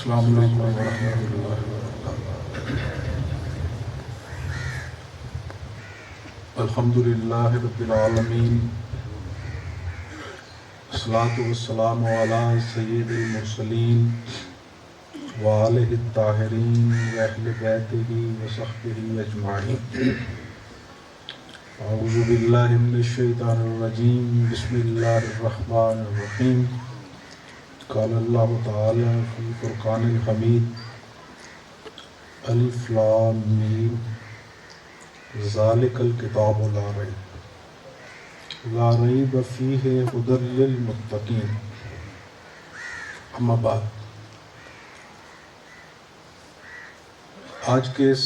السلام علیکم ورحمۃ اللہ وبرکاتہ۔ الحمد للہ رب العالمین، الصلاۃ والسلام علی سید المرسلین وآلہ الطاہرین واہل بیتہ وصحبہ اجمعین۔ اعوذ باللہ من الشیطان الرجیم، بسم اللہ الرحمن الرحیم۔ قال اللہ تعالی فی فرقان الحمید، الف لام میم، ذالک الکتاب لا ریب فیہ ھدی للمتقین۔ اما بعد، آج کے اس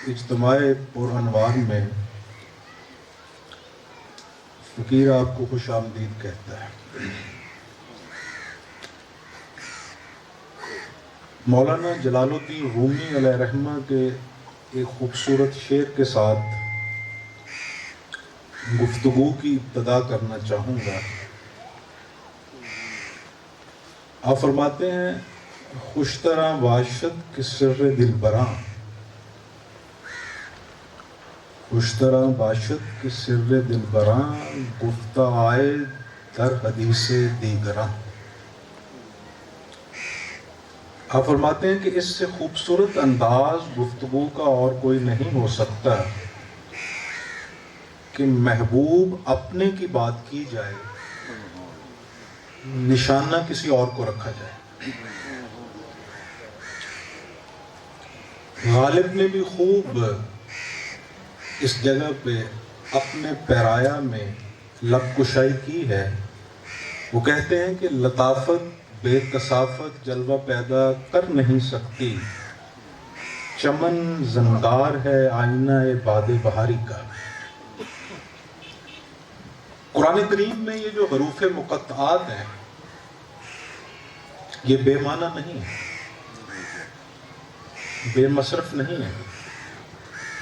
اجتماع پر عنوان میں فقیر آپ کو خوش آمدید کہتا ہے۔ مولانا جلال الدین رومی علیہ رحمہ کے ایک خوبصورت شعر کے ساتھ گفتگو کی ابتدا کرنا چاہوں گا۔ آپ فرماتے ہیں، خوش طرح باشد کہ سر دل براں، خوش طرح باشد کہ سر دل براں، گفتہ آئے در حدیث دیگراں۔ آپ فرماتے ہیں کہ اس سے خوبصورت انداز گفتگو کا اور کوئی نہیں ہو سکتا کہ محبوب اپنے کی بات کی جائے، نشانہ کسی اور کو رکھا جائے۔ غالب نے بھی خوب اس جگہ پہ اپنے پیرایا میں لب کشائی کی ہے۔ وہ کہتے ہیں کہ لطافت بے کثافت جلوہ پیدا کر نہیں سکتی، چمن زنگار ہے آئینہ باد بہاری کا۔ قرآن کریم میں یہ جو حروف مقطعات ہیں، یہ بے معنی نہیں ہے، بے مصرف نہیں ہے،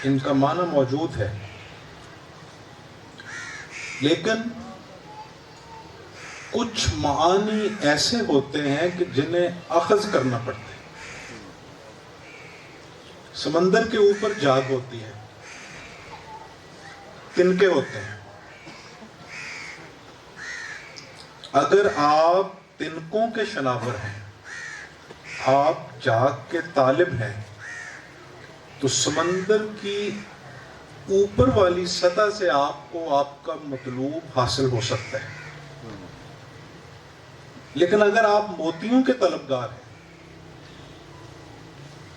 ان کا معنی موجود ہے، لیکن کچھ معانی ایسے ہوتے ہیں کہ جنہیں اخذ کرنا پڑتا ہے۔ سمندر کے اوپر جاگ ہوتی ہے، تنکے ہوتے ہیں۔ اگر آپ تنکوں کے شناور ہیں، آپ جاگ کے طالب ہیں، تو سمندر کی اوپر والی سطح سے آپ کو آپ کا مطلوب حاصل ہو سکتا ہے، لیکن اگر آپ موتیوں کے طلبگار ہیں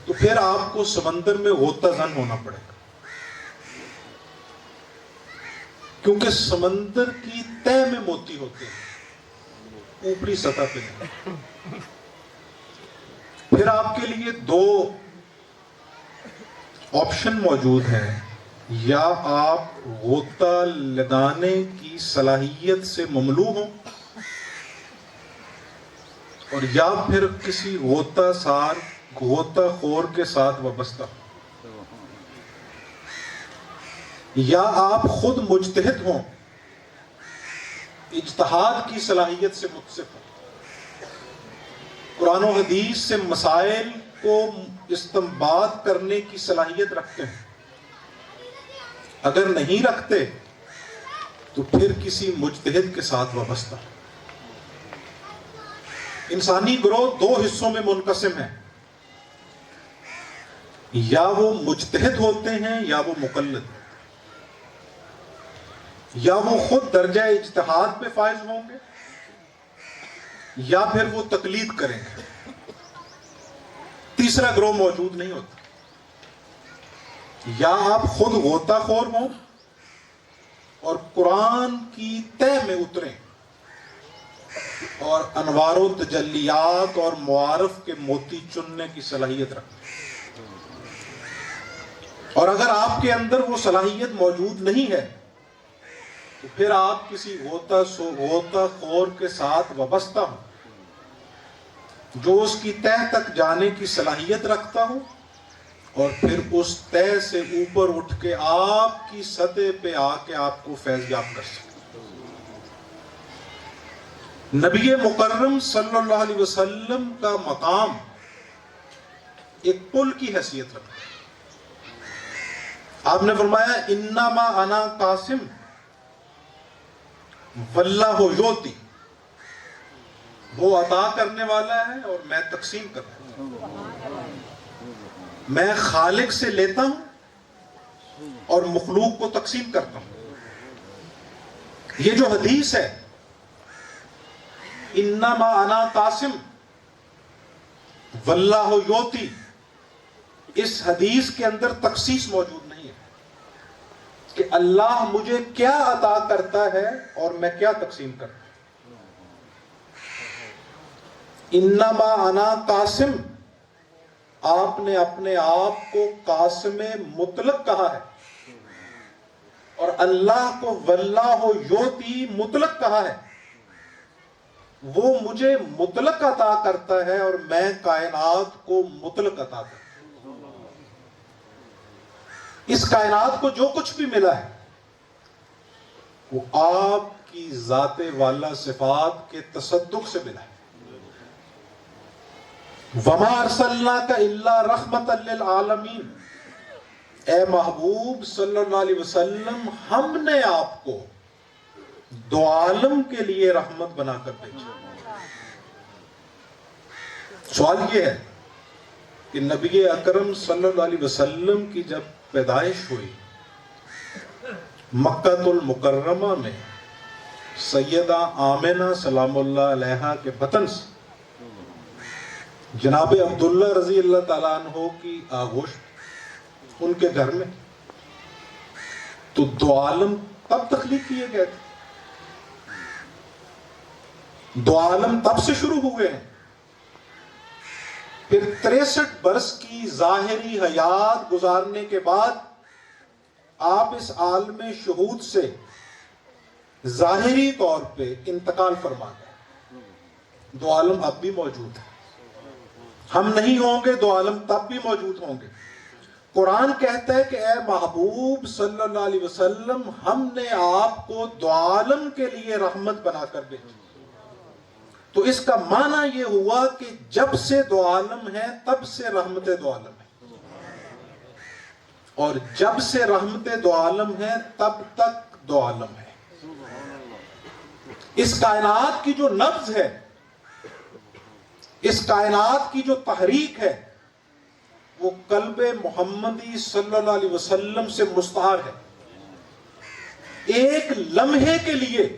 تو پھر آپ کو سمندر میں غوطہ زن ہونا پڑے گا، کیونکہ سمندر کی تہ میں موتی ہوتے ہیں، اوپری سطح پہ نہیں۔ پھر آپ کے لیے دو آپشن موجود ہیں، یا آپ غوطہ لگانے کی صلاحیت سے مملو ہوں، اور یا پھر کسی غوطہ خور کے ساتھ وابستہ ہوں، یا آپ خود مجتہد ہوں، اجتہاد کی صلاحیت سے متصف ہوں، قرآن و حدیث سے مسائل کو استنباط کرنے کی صلاحیت رکھتے ہیں۔ اگر نہیں رکھتے تو پھر کسی مجتہد کے ساتھ وابستہ ہوں۔ انسانی گروہ دو حصوں میں منقسم ہے، یا وہ مجتہد ہوتے ہیں یا وہ مقلد، یا وہ خود درجہ اجتہاد پہ فائز ہوں گے یا پھر وہ تقلید کریں گے۔ تیسرا گروہ موجود نہیں ہوتا۔ یا آپ خود غوطہ خور ہوں اور قرآن کی تہ میں اتریں اور انوار و تجلیات اور معارف کے موتی چننے کی صلاحیت رکھیں، اور اگر آپ کے اندر وہ صلاحیت موجود نہیں ہے تو پھر آپ کسی غوطہ خور کے ساتھ وابستہ ہوں جو اس کی تہ تک جانے کی صلاحیت رکھتا ہوں، اور پھر اس تہ سے اوپر اٹھ کے آپ کی سطح پہ آ کے آپ کو فیض یاب کر سکے۔ نبی مکرم صلی اللہ علیہ وسلم کا مقام ایک پل کی حیثیت رکھتا ہے. آپ نے فرمایا انما انا قاسم واللہ یؤتی، وہ عطا کرنے والا ہے اور میں تقسیم کرتا ہوں. میں خالق سے لیتا ہوں اور مخلوق کو تقسیم کرتا ہوں. یہ جو حدیث ہے انما انا قاسم واللہ یؤتی، اس حدیث کے اندر تخصیص موجود نہیں ہے کہ اللہ مجھے کیا عطا کرتا ہے اور میں کیا تقسیم کرتا ہوں. انما انا قاسم، آپ نے اپنے آپ کو قاسم مطلق کہا ہے، اور اللہ کو واللہ یؤتی مطلق کہا ہے. وہ مجھے مطلق عطا کرتا ہے اور میں کائنات کو مطلق عطا کرتا ہوں. اس کائنات کو جو کچھ بھی ملا ہے وہ آپ کی ذات والا صفات کے تصدق سے ملا ہے. وَمَا أَرْسَلْنَاكَ إِلَّا رَحْمَةً لِّلْعَالَمِينَ، اے محبوب صلی اللہ علیہ وسلم، ہم نے آپ کو دو عالم کے لیے رحمت بنا کر بھیجا. سوال یہ ہے کہ نبی اکرم صلی اللہ علیہ وسلم کی جب پیدائش ہوئی مکہ المکرمہ میں سیدہ آمنہ سلام اللہ علیہا کے بطن سے جناب عبداللہ رضی اللہ تعالیٰ عنہ کی آغوش ان کے گھر میں، تو دو عالم تب تخلیق کیے گئے تھے. دو عالم تب سے شروع ہوئے ہیں. پھر 63 برس کی ظاہری حیات گزارنے کے بعد آپ اس عالم شہود سے ظاہری طور پہ انتقال فرما گئے. دو عالم اب بھی موجود ہیں. ہم نہیں ہوں گے، دو عالم تب بھی موجود ہوں گے. قرآن کہتا ہے کہ اے محبوب صلی اللہ علیہ وسلم، ہم نے آپ کو دو عالم کے لیے رحمت بنا کر بھیجا. تو اس کا معنی یہ ہوا کہ جب سے دو عالم ہے تب سے رحمت دو عالم ہے، اور جب سے رحمت دو عالم ہے تب تک دو عالم ہے. اس کائنات کی جو نبض ہے، اس کائنات کی جو تحریک ہے، وہ قلب محمدی صلی اللہ علیہ وسلم سے مستعار ہے. ایک لمحے کے لیے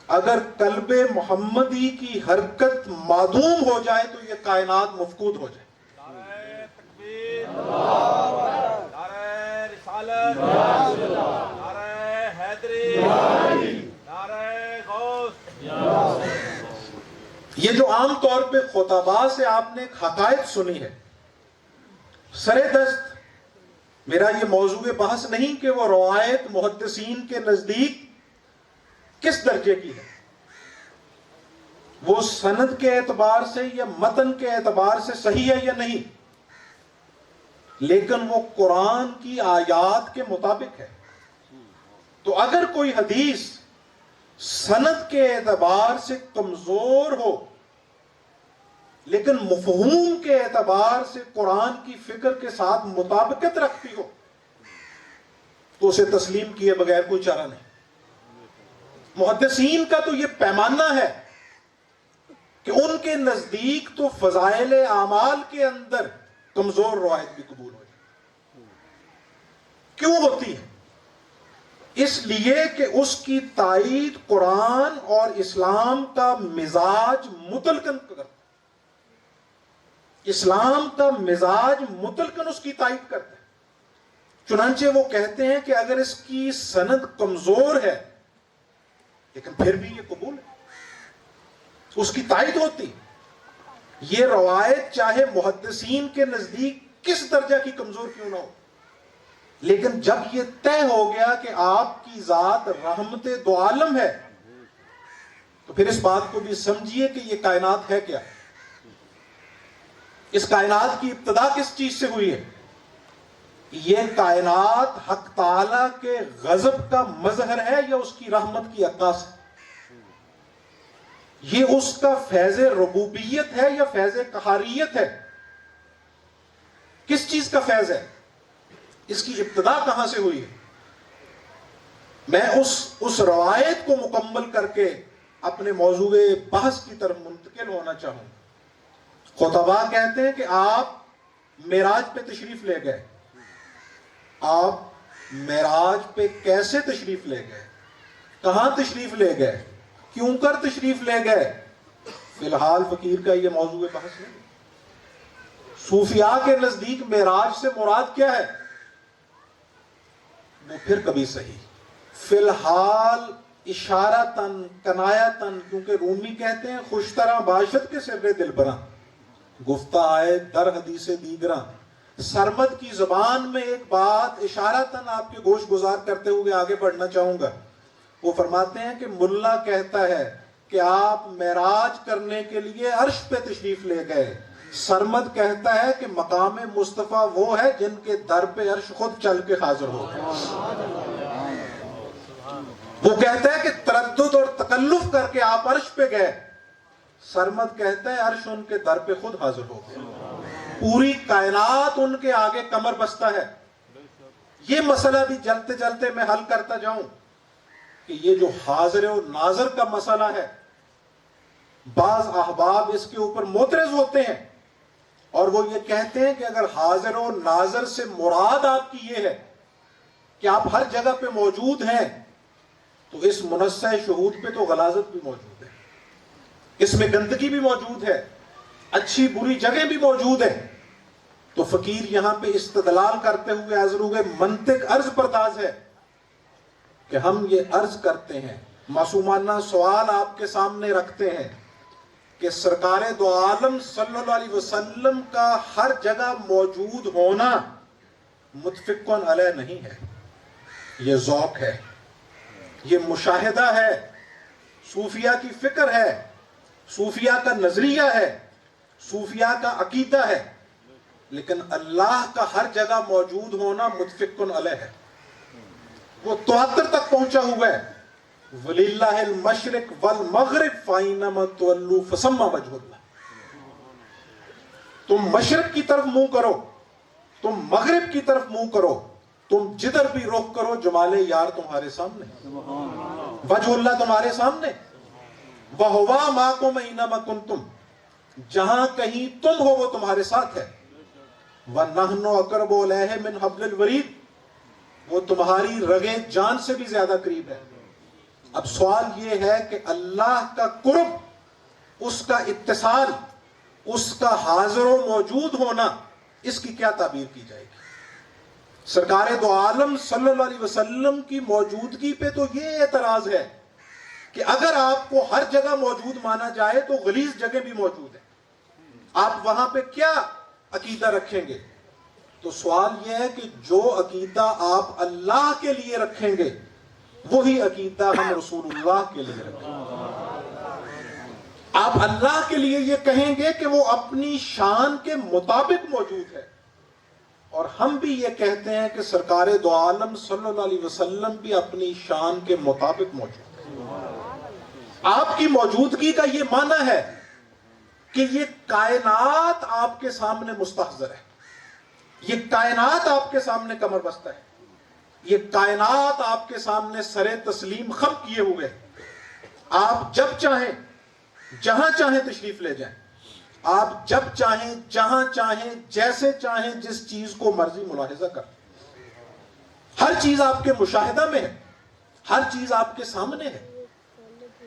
اگر قلب محمدی کی حرکت معدوم ہو جائے تو یہ کائنات مفقود ہو جائے. نعرہ تکبیر، نعرہ رسالت، نعرہ حیدری، نعرہ غوث. یہ جو عام طور پہ خطباء سے آپ نے ایک حقائق سنی ہے، سر دست میرا یہ موضوع بحث نہیں کہ وہ روایت محدثین کے نزدیک کس درجے کی ہے، وہ سند کے اعتبار سے یا متن کے اعتبار سے صحیح ہے یا نہیں، لیکن وہ قرآن کی آیات کے مطابق ہے. تو اگر کوئی حدیث سند کے اعتبار سے کمزور ہو لیکن مفہوم کے اعتبار سے قرآن کی فکر کے ساتھ مطابقت رکھتی ہو تو اسے تسلیم کیے بغیر کوئی چارہ نہیں. محدثین کا تو یہ پیمانہ ہے کہ ان کے نزدیک تو فضائل اعمال کے اندر کمزور روایت بھی قبول ہو جائے. کیوں ہوتی ہے؟ اس لیے کہ اس کی تائید قرآن اور اسلام کا مزاج متلقن کرتا ہے. اسلام کا مزاج متلقن اس کی تائید کرتا ہے. چنانچہ وہ کہتے ہیں کہ اگر اس کی سند کمزور ہے لیکن پھر بھی یہ قبول ہے، اس کی تائید ہوتی. یہ روایت چاہے محدثین کے نزدیک کس درجہ کی کمزور کیوں نہ ہو، لیکن جب یہ طے ہو گیا کہ آپ کی ذات رحمت دو عالم ہے تو پھر اس بات کو بھی سمجھیے کہ یہ کائنات ہے کیا. اس کائنات کی ابتدا کس چیز سے ہوئی ہے؟ یہ کائنات حق تعالیٰ کے غضب کا مظہر ہے یا اس کی رحمت کی عکاس ہے؟ یہ اس کا فیض ربوبیت ہے یا فیض قہاریت ہے؟ کس چیز کا فیض ہے؟ اس کی ابتدا کہاں سے ہوئی ہے؟ میں اس روایت کو مکمل کر کے اپنے موضوع بحث کی طرف منتقل ہونا چاہوں. خطباء کہتے ہیں کہ آپ معراج پہ تشریف لے گئے. آپ معراج پہ کیسے تشریف لے گئے؟ کہاں تشریف لے گئے؟ کیوں کر تشریف لے گئے؟ فی الحال فقیر کا یہ موضوع بحث نہیں. صوفیاء کے نزدیک معراج سے مراد کیا ہے؟ وہ پھر کبھی صحیح فی الحال اشارتاً کنایتاً، کیونکہ رومی کہتے ہیں خوش طرح باشد کے سر دل براں، گفتہ آئے در حدیث دیگراں. سرمد کی زبان میں ایک بات اشارتاً آپ کے گوش گزار کرتے ہوئے آگے بڑھنا چاہوں گا. وہ فرماتے ہیں کہ ملا کہتا ہے کہ آپ معراج کرنے کے لیے عرش پہ تشریف لے گئے. سرمد کہتا ہے کہ مقام مصطفیٰ وہ ہے جن کے در پہ عرش خود چل کے حاضر ہو گئے. وہ کہتا ہے کہ تردد اور تکلف کر کے آپ عرش پہ گئے. سرمد کہتا ہے عرش ان کے در پہ خود حاضر ہو گئے. پوری کائنات ان کے آگے کمر بستہ ہے. یہ مسئلہ بھی جلتے جلتے میں حل کرتا جاؤں کہ یہ جو حاضر و ناظر کا مسئلہ ہے، بعض احباب اس کے اوپر معترض ہوتے ہیں اور وہ یہ کہتے ہیں کہ اگر حاضر و ناظر سے مراد آپ کی یہ ہے کہ آپ ہر جگہ پہ موجود ہیں، تو اس منصہ شہود پہ تو غلاظت بھی موجود ہے، اس میں گندگی بھی موجود ہے، اچھی بری جگہ بھی موجود ہے. تو فقیر یہاں پہ استدلال کرتے ہوئے ازروغ منطق عرض پرداز ہے کہ ہم یہ عرض کرتے ہیں، معصومانہ سوال آپ کے سامنے رکھتے ہیں کہ سرکار دو عالم صلی اللہ علیہ وسلم کا ہر جگہ موجود ہونا متفقن علیہ نہیں ہے. یہ ذوق ہے، یہ مشاہدہ ہے، صوفیاء کی فکر ہے، صوفیاء کا نظریہ ہے، صوفیاء کا عقیدہ ہے. لیکن اللہ کا ہر جگہ موجود ہونا متفقن علیہ ہے. وہ 73 تک پہنچا ہوا ہے. وَلِلَّهِ الْمَشْرِقُ وَالْمَغْرِبُ فَأَيْنَمَا تُوَلُّوا فَثَمَّ وَجْهُ اللَّهِ. تم مشرق کی طرف منہ کرو، تم مغرب کی طرف منہ کرو، تم جدھر بھی رخ کرو، جمال یار تمہارے سامنے، وجہ اللہ تمہارے سامنے. وَهُوَ مَعَكُمْ أَيْنَمَا كُنْتُمْ، جہاں کہیں تم ہو وہ تمہارے ساتھ ہے. وَنَحْنُ أَقْرَبُ إِلَيْهِ مِنْ حَبْلِ الْوَرِيدِ، وہ تمہاری رگے جان سے بھی زیادہ قریب ہے. اب سوال یہ ہے کہ اللہ کا قرب، اس کا اتصال، اس کا حاضر و موجود ہونا، اس کی کیا تعبیر کی جائے گی؟ سرکار دو عالم صلی اللہ علیہ وسلم کی موجودگی پہ تو یہ اعتراض ہے کہ اگر آپ کو ہر جگہ موجود مانا جائے تو غلیظ جگہ بھی موجود ہے، آپ وہاں پہ کیا عقیدہ رکھیں گے؟ تو سوال یہ ہے کہ جو عقیدہ آپ اللہ کے لیے رکھیں گے وہی عقیدہ ہم رسول اللہ کے لیے رکھیں گے. آپ اللہ کے لیے یہ کہیں گے کہ وہ اپنی شان کے مطابق موجود ہے، اور ہم بھی یہ کہتے ہیں کہ سرکار دو عالم صلی اللہ علیہ وسلم بھی اپنی شان کے مطابق موجود ہے. آپ کی موجودگی کا یہ معنی ہے کہ یہ کائنات آپ کے سامنے مستحضر ہے، یہ کائنات آپ کے سامنے کمر بستہ ہے، یہ کائنات آپ کے سامنے سر تسلیم خم کیے ہوئے. آپ جب چاہیں جہاں چاہیں تشریف لے جائیں، آپ جب چاہیں جہاں چاہیں جیسے چاہیں جس چیز کو مرضی ملاحظہ کریں. ہر چیز آپ کے مشاہدہ میں ہے، ہر چیز آپ کے سامنے ہے.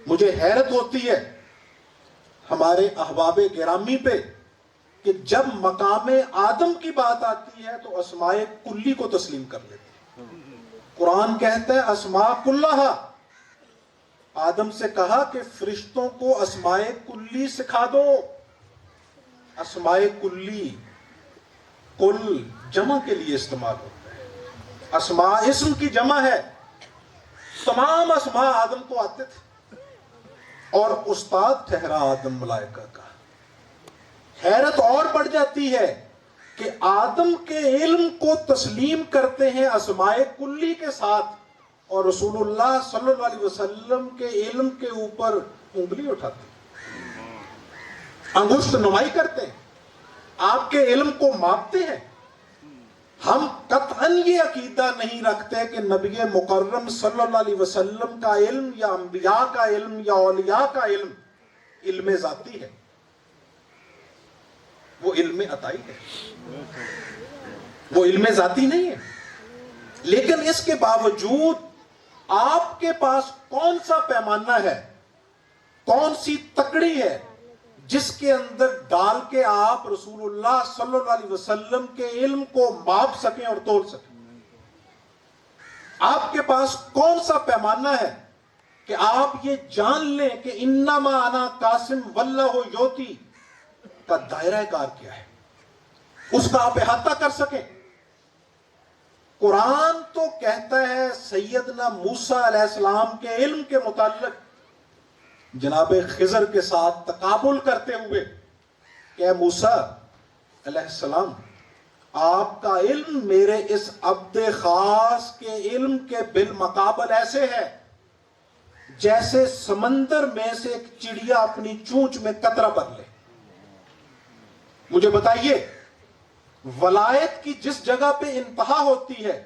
مجھے حیرت ہوتی ہے ہمارے احباب گرامی پہ کہ جب مقام آدم کی بات آتی ہے تو اسماء کلی کو تسلیم کر لیتے ہیں. قرآن کہتا ہے اسماء کلھا. آدم سے کہا کہ فرشتوں کو اسماء کلی سکھا دو. اسماء کلی کل جمع کے لیے استعمال ہوتا ہے، اسماء اسم کی جمع ہے. تمام اسماء آدم کو آتے تھے اور استاد ٹھہرا آدم ملائکہ کا. حیرت اور بڑھ جاتی ہے کہ آدم کے علم کو تسلیم کرتے ہیں اسماء کلی کے ساتھ، اور رسول اللہ صلی اللہ علیہ وسلم کے علم کے اوپر انگلی اٹھاتے ہیں، انگشت نمائی کرتے ہیں، آپ کے علم کو ماپتے ہیں. ہم قطعاً یہ عقیدہ نہیں رکھتے کہ نبی مکرم صلی اللہ علیہ وسلم کا علم یا انبیاء کا علم یا اولیاء کا علم علم ذاتی ہے، وہ علم عطائی ہے، وہ علم ذاتی نہیں ہے۔ لیکن اس کے باوجود آپ کے پاس کون سا پیمانہ ہے، کون سی تکڑی ہے جس کے اندر ڈال کے آپ رسول اللہ صلی اللہ علیہ وسلم کے علم کو ماپ سکیں اور تول سکیں؟ آپ کے پاس کون سا پیمانہ ہے کہ آپ یہ جان لیں کہ انما انا قاسم واللہ یوتی کا دائرہ کار کیا ہے، اس کا آپ احاطہ کر سکیں؟ قرآن تو کہتا ہے سیدنا موسیٰ علیہ السلام کے علم کے متعلق جناب خضر کے ساتھ تقابل کرتے ہوئے کہ اے موسیٰ علیہ السلام، آپ کا علم میرے اس عبد خاص کے علم کے بالمقابل ایسے ہے جیسے سمندر میں سے ایک چڑیا اپنی چونچ میں قطرہ بھر لے۔ مجھے بتائیے، ولایت کی جس جگہ پہ انتہا ہوتی ہے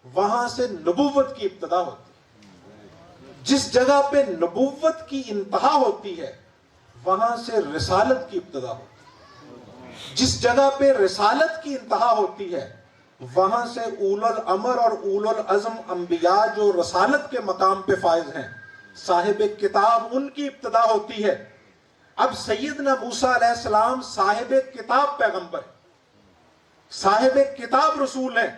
وہاں سے نبوت کی ابتدا ہوتی ہے، جس جگہ پہ نبوت کی انتہا ہوتی ہے وہاں سے رسالت کی ابتدا ہوتی ہے، جس جگہ پہ رسالت کی انتہا ہوتی ہے وہاں سے اول الامر اور اول العزم انبیاء جو رسالت کے مقام پہ فائز ہیں، صاحب کتاب، ان کی ابتدا ہوتی ہے۔ اب سیدنا موسیٰ علیہ السلام صاحب کتاب پیغمبر ہیں، صاحب کتاب رسول ہیں،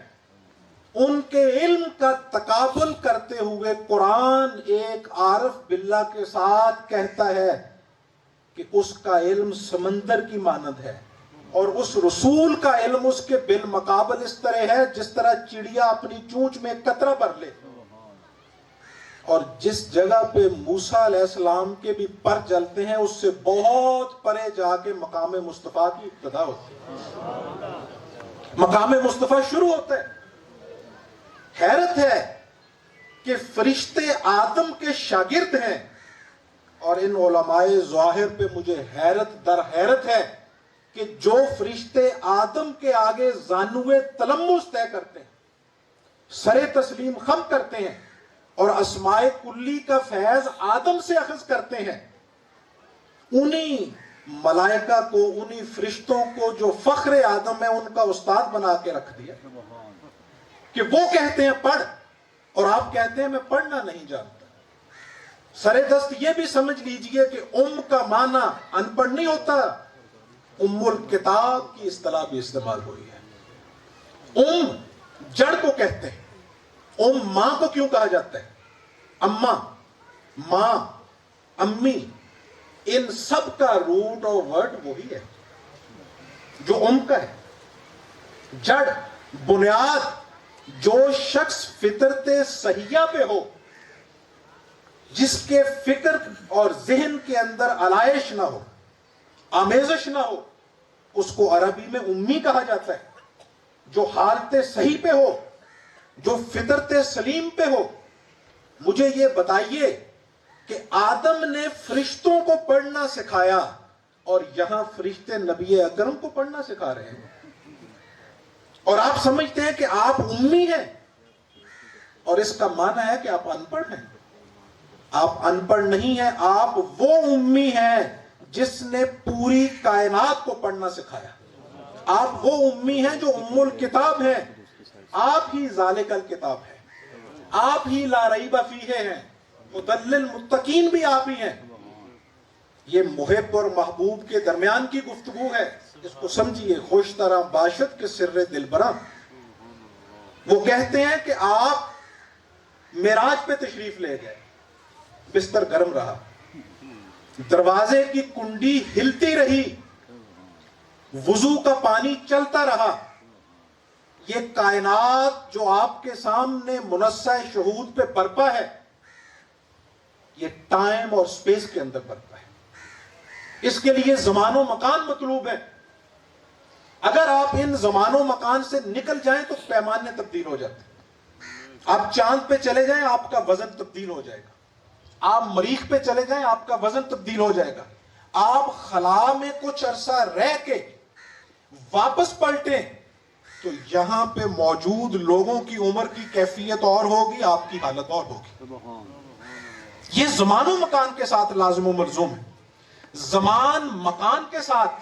ان کے علم کا تقابل کرتے ہوئے قرآن ایک عارف باللہ کے ساتھ کہتا ہے کہ اس کا علم سمندر کی مانند ہے، اور اس رسول کا علم اس کے بالمقابل اس طرح ہے جس طرح چڑیا اپنی چونچ میں قطرہ بھر لے۔ اور جس جگہ پہ موسیٰ علیہ السلام کے بھی پر جلتے ہیں اس سے بہت پرے جا کے مقام مصطفیٰ کی ابتدا ہوتی ہے، مقام مصطفیٰ شروع ہوتا ہے۔ حیرت ہے کہ فرشتے آدم کے شاگرد ہیں، اور ان علماء ظاہر پہ مجھے حیرت در حیرت ہے کہ جو فرشتے آدم کے آگے زانوے تلمس طے کرتے ہیں، سر تسلیم خم کرتے ہیں اور اسماء کلی کا فیض آدم سے اخذ کرتے ہیں، انہی ملائکہ کو، انہی فرشتوں کو جو فخر آدم ہے ان کا استاد بنا کے رکھ دیا کہ وہ کہتے ہیں پڑھ، اور آپ کہتے ہیں میں پڑھنا نہیں جانتا۔ سر دست یہ بھی سمجھ لیجئے کہ کا معنی ان پڑھ نہیں ہوتا، الکتاب کی اصطلاح بھی استعمال ہوئی ہے۔ جڑ کو کہتے ہیں، ماں کو کیوں کہا جاتا ہے؟ اماں، ماں، امی، ان سب کا روٹ اور ورڈ وہی ہے جو کا ہے۔ جڑ، بنیاد، جو شخص فطرت صحیحہ پہ ہو، جس کے فکر اور ذہن کے اندر علائش نہ ہو، آمیزش نہ ہو، اس کو عربی میں امی کہا جاتا ہے۔ جو حالت صحیح پہ ہو، جو فطرت سلیم پہ ہو۔ مجھے یہ بتائیے کہ آدم نے فرشتوں کو پڑھنا سکھایا اور یہاں فرشتے نبی اکرم کو پڑھنا سکھا رہے ہیں، اور آپ سمجھتے ہیں کہ آپ امی ہیں، اور اس کا معنی ہے کہ آپ ان پڑھ ہیں۔ آپ ان پڑھ نہیں ہیں، آپ وہ امی ہیں جس نے پوری کائنات کو پڑھنا سکھایا۔ آپ وہ امی ہیں جو الکتاب ہیں، آپ ہی ذالک الکتاب ہے، آپ ہی لا ریب فیہ ہیں، مدل المتقین بھی آپ ہی ہیں۔ یہ محب اور محبوب کے درمیان کی گفتگو ہے، اس کو سمجھیے۔ خوش طرح باشد کے سر دلبراں، وہ کہتے ہیں کہ آپ معراج پہ تشریف لے گئے، بستر گرم رہا، دروازے کی کنڈی ہلتی رہی، وضو کا پانی چلتا رہا۔ یہ کائنات جو آپ کے سامنے منصہ شہود پہ برپا ہے، یہ ٹائم اور سپیس کے اندر برپا ہے۔ اس کے لیے زمان و مکان مطلوب ہے۔ اگر آپ ان زمان و مکان سے نکل جائیں تو پیمانے تبدیل ہو جاتے ہیں۔ آپ چاند پہ چلے جائیں، آپ کا وزن تبدیل ہو جائے گا۔ آپ مریخ پہ چلے جائیں، آپ کا وزن تبدیل ہو جائے گا۔ آپ خلا میں کچھ عرصہ رہ کے واپس پلٹیں تو یہاں پہ موجود لوگوں کی عمر کی کیفیت اور ہوگی، آپ کی حالت اور ہوگی۔ یہ زمان و مکان کے ساتھ لازم و ملزوم ہے، زمان مکان کے ساتھ،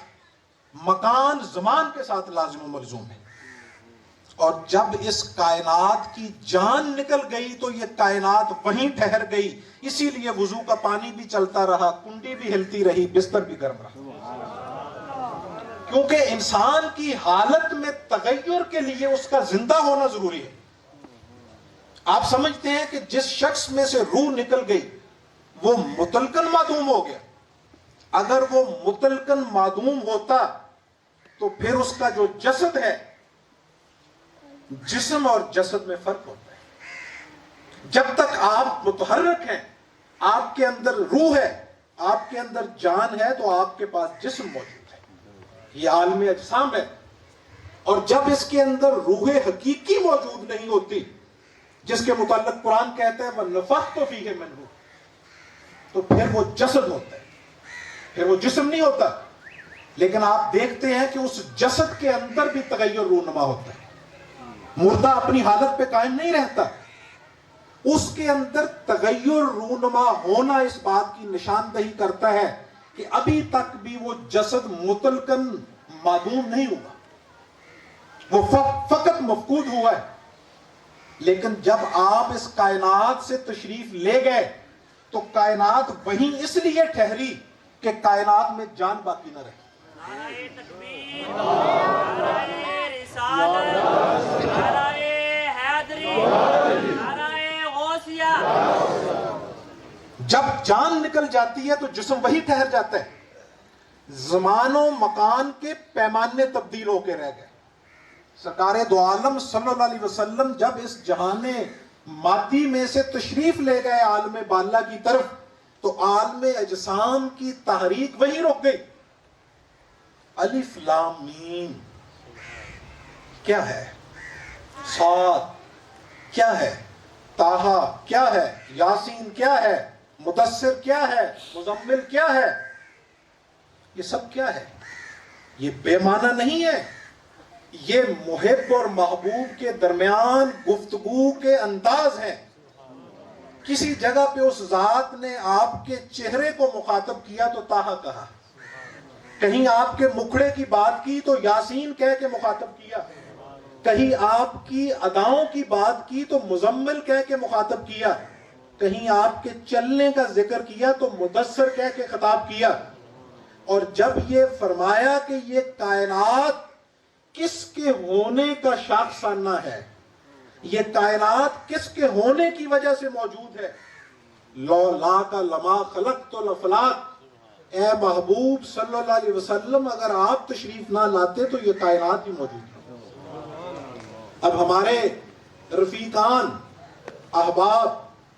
مکان زمان کے ساتھ لازم و ملزوم ہے۔ اور جب اس کائنات کی جان نکل گئی تو یہ کائنات وہیں ٹھہر گئی، اسی لیے وضو کا پانی بھی چلتا رہا، کنڈی بھی ہلتی رہی، بستر بھی گرم رہا، کیونکہ انسان کی حالت میں تغیر کے لیے اس کا زندہ ہونا ضروری ہے۔ آپ سمجھتے ہیں کہ جس شخص میں سے روح نکل گئی وہ مطلقاً معدوم ہو گیا؟ اگر وہ مطلقاً معدوم ہوتا تو پھر اس کا جو جسد ہے، جسم اور جسد میں فرق ہوتا ہے۔ جب تک آپ متحرک ہیں، آپ کے اندر روح ہے، آپ کے اندر جان ہے، تو آپ کے پاس جسم موجود ہے، یہ عالم اجسام ہے۔ اور جب اس کے اندر روح حقیقی موجود نہیں ہوتی، جس کے متعلق قرآن کہتا ہے وَنَفَخْتُ فِيهِ مِنْ روح، تو پھر وہ جسد ہوتا ہے، پھر وہ جسم نہیں ہوتا۔ لیکن آپ دیکھتے ہیں کہ اس جسد کے اندر بھی تغیر رونما ہوتا ہے، مردہ اپنی حالت پہ قائم نہیں رہتا، اس کے اندر تغیر رونما ہونا اس بات کی نشاندہی کرتا ہے کہ ابھی تک بھی وہ جسد مطلقاً معدوم نہیں ہوا، وہ فقط مفقود ہوا ہے۔ لیکن جب آپ اس کائنات سے تشریف لے گئے تو کائنات وہیں اس لیے ٹھہری کہ کائنات میں جان باقی نہ رہی۔ نعرہ تکبیر، نعرہ رسالت، نعرہ حیدری، نعرہ غوثیہ۔ جب جان نکل جاتی ہے تو جسم وہی ٹھہر جاتا ہے، زمان و مکان کے پیمانے تبدیل ہو کے رہ گئے۔ سرکار دو عالم صلی اللہ علیہ وسلم جب اس جہان مادی میں سے تشریف لے گئے عالم بالا کی طرف تو عالم اجسام کی تحریک وہیں رک گئی۔ الف لام میم کیا ہے؟ صاد کیا ہے؟ طٰہٰ کیا ہے؟ یاسین کیا ہے؟ مدثر کیا ہے؟ مزمل کیا ہے؟ یہ سب کیا ہے؟ یہ بے معنی نہیں ہے، یہ محب اور محبوب کے درمیان گفتگو کے انداز ہیں۔ کسی جگہ پہ اس ذات نے آپ کے چہرے کو مخاطب کیا تو طٰہٰ کہا، کہیں آپ کے مکھڑے کی بات کی تو یاسین کہہ کے مخاطب کیا، کہیں آپ کی اداؤں کی بات کی تو مزمل کہہ کے مخاطب کیا، کہیں آپ کے چلنے کا ذکر کیا تو مدثر کہہ کے خطاب کیا۔ اور جب یہ فرمایا کہ یہ کائنات کس کے ہونے کا شاخسانہ ہے، یہ کائنات کس کے ہونے کی وجہ سے موجود ہے، لولا کا لما خلقت الافلاک، اے محبوب صلی اللہ علیہ وسلم اگر آپ تشریف نہ لاتے تو یہ کائنات ہی موجود ہے۔ اب ہمارے رفیقان، احباب،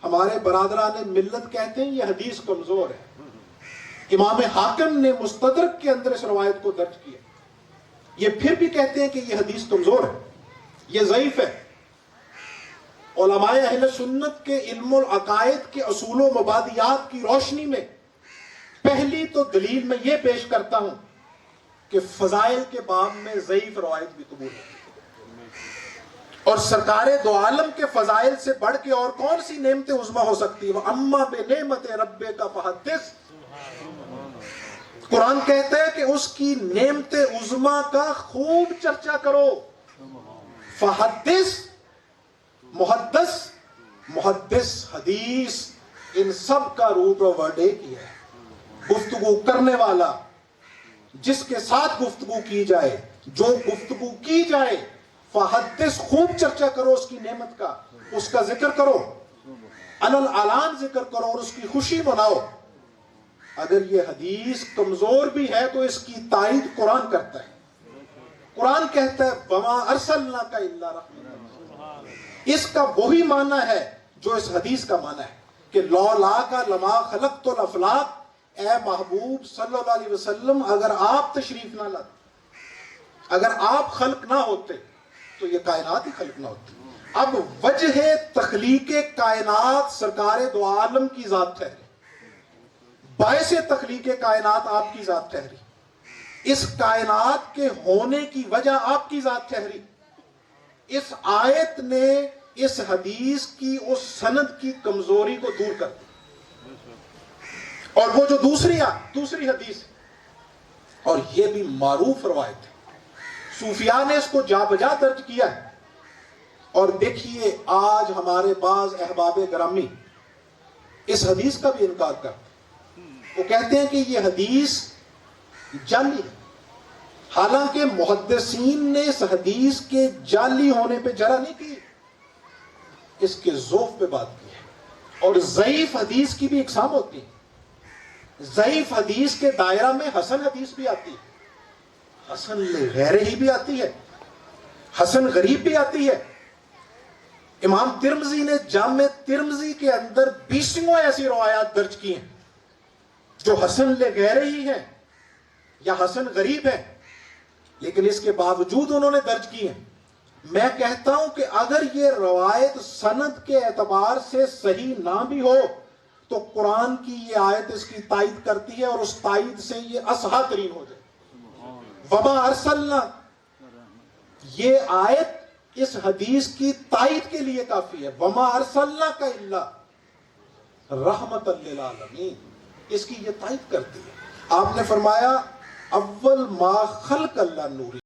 ہمارے برادران ملت کہتے ہیں یہ حدیث کمزور ہے۔ امام حاکم نے مستدرک کے اندر اس روایت کو درج کیا، یہ پھر بھی کہتے ہیں کہ یہ حدیث کمزور ہے، یہ ضعیف ہے۔ علماء اہل سنت کے علم العقائد کے اصول و مبادیات کی روشنی میں پہلی تو دلیل میں یہ پیش کرتا ہوں کہ فضائل کے باب میں ضعیف روایت بھی قبول ہے، اور سرکار دو عالم کے فضائل سے بڑھ کے اور کون سی نعمت عظمیٰ ہو سکتی ہے؟ وَأَمَّا بِنِعْمَتِ رَبِّكَ فَحَدِّثْ، قرآن کہتا ہے کہ اس کی نعمت عظمیٰ کا خوب چرچا کرو۔ فحدث، محدث، محدث، حدیث، ان سب کا روٹ و ورڈ ایک ہی ہے، گفتگو کرنے والا، جس کے ساتھ گفتگو کی جائے، جو گفتگو کی جائے، فحدث، خوب چرچا کرو اس کی نعمت کا، اس کا ذکر کرو، علل اعلان ذکر کرو اور اس کی خوشی مناؤ۔ اگر یہ حدیث کمزور بھی ہے تو اس کی تائید قرآن کرتا ہے۔ قرآن کہتا ہے وَمَا أَرْسَلْنَاكَ إِلَّا رَحْمَةً، اس کا وہی معنی ہے جو اس حدیث کا معنی ہے کہ لولاک لما خلقت الافلاک، اے محبوب صلی اللہ علیہ وسلم اگر آپ تشریف نہ لاتے، اگر آپ خلق نہ ہوتے تو یہ کائنات ہی خلق نہ ہوتی۔ اب وجہ تخلیق کائنات سرکار دو عالم کی ذات ٹھہری، باعث تخلیق کائنات آپ کی ذات ٹھہری، اس کائنات کے ہونے کی وجہ آپ کی ذات ٹھہری، اس آیت نے اس حدیث کی اس سند کی کمزوری کو دور کر دی. اور وہ جو دوسری حدیث ہے، اور یہ بھی معروف روایت ہے، صوفیاء نے اس کو جا بجا درج کیا ہے. اور دیکھیے آج ہمارے بعض احباب گرامی اس حدیث کا بھی انکار کرتے ہیں. وہ کہتے ہیں کہ یہ حدیث جعلی ہے، حالانکہ محدثین نے اس حدیث کے جعلی ہونے پہ جرا نہیں کی، اس کے ذوف پہ بات کی ہے. اور ضعیف حدیث کی بھی اقسام ہوتی ہے. ضعیف حدیث کے دائرہ میں حسن حدیث بھی آتی ہے، حسن غیر ہی بھی آتی ہے، حسن غریب بھی آتی ہے. امام ترمذی نے جامع ترمذی کے اندر 20 ایسی روایات درج کی ہیں جو حسن غیر ہی ہیں یا حسن غریب ہیں، لیکن اس کے باوجود انہوں نے درج کی ہیں. میں کہتا ہوں کہ اگر یہ روایت سند کے اعتبار سے صحیح نہ بھی ہو تو قرآن کی یہ آیت اس کی تائید کرتی ہے، اور اس تائید سے یہ اصحا ترین ہو جائے. وما ارسلنا، یہ آیت اس حدیث کی تائید کے لیے کافی ہے. وما ارسلنا کا الا رحمت للعالمین، اس کی یہ تائید کرتی ہے. آپ نے فرمایا اول ما خلق اللہ نوری،